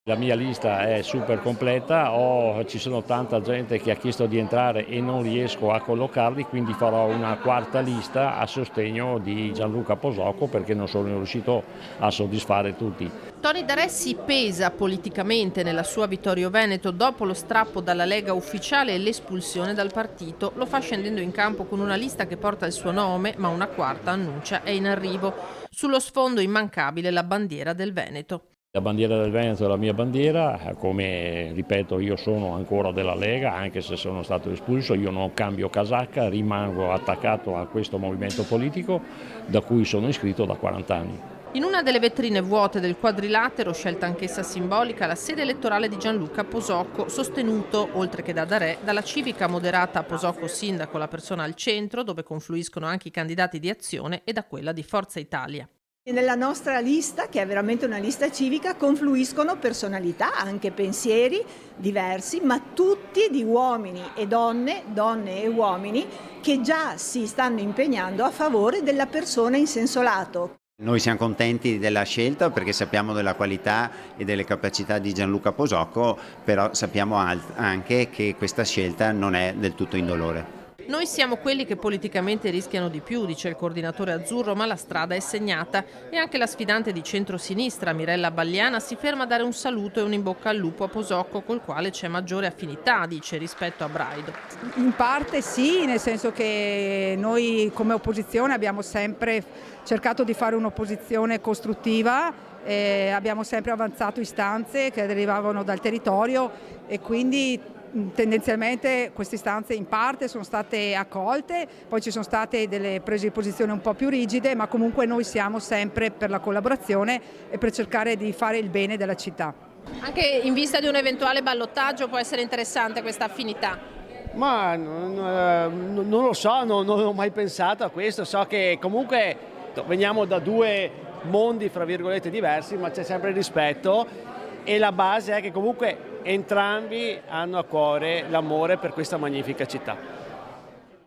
La mia lista è super completa, ci sono tanta gente che ha chiesto di entrare e non riesco a collocarli, quindi farò una quarta lista a sostegno di Gianluca Posocco perché non sono riuscito a soddisfare tutti. Tony D'Aressi pesa politicamente nella sua Vittorio Veneto dopo lo strappo dalla Lega ufficiale e l'espulsione dal partito. Lo fa scendendo in campo con una lista che porta il suo nome, ma una quarta annuncia è in arrivo. Sullo sfondo immancabile la bandiera del Veneto. La bandiera del Veneto è la mia bandiera, come ripeto io sono ancora della Lega, anche se sono stato espulso, io non cambio casacca, rimango attaccato a questo movimento politico da cui sono iscritto da 40 anni. In una delle vetrine vuote del quadrilatero, scelta anch'essa simbolica, la sede elettorale di Gianluca Posocco, sostenuto, oltre che da D'Arè, dalla civica moderata Posocco Sindaco, la persona al centro, dove confluiscono anche i candidati di Azione, e da quella di Forza Italia. Nella nostra lista, che è veramente una lista civica, confluiscono personalità, anche pensieri diversi, ma tutti di uomini e donne e uomini che già si stanno impegnando a favore della persona in senso lato. Noi siamo contenti della scelta perché sappiamo della qualità e delle capacità di Gianluca Posocco, però sappiamo anche che questa scelta non è del tutto indolore. Noi siamo quelli che politicamente rischiano di più, dice il coordinatore azzurro, ma la strada è segnata e anche la sfidante di centrosinistra, Mirella Balliana, si ferma a dare un saluto e un in bocca al lupo a Posocco, col quale c'è maggiore affinità, dice, rispetto a Braido. In parte sì, nel senso che noi come opposizione abbiamo sempre cercato di fare un'opposizione costruttiva, abbiamo sempre avanzato istanze che derivavano dal territorio e quindi tendenzialmente queste istanze in parte sono state accolte, poi ci sono state delle prese di posizione un po' più rigide, ma comunque noi siamo sempre per la collaborazione e per cercare di fare il bene della città. Anche in vista di un eventuale ballottaggio può essere interessante questa affinità. Ma non lo so, non ho mai pensato a questo, so che comunque veniamo da due mondi fra virgolette diversi, ma c'è sempre il rispetto e la base è che comunque entrambi hanno a cuore l'amore per questa magnifica città.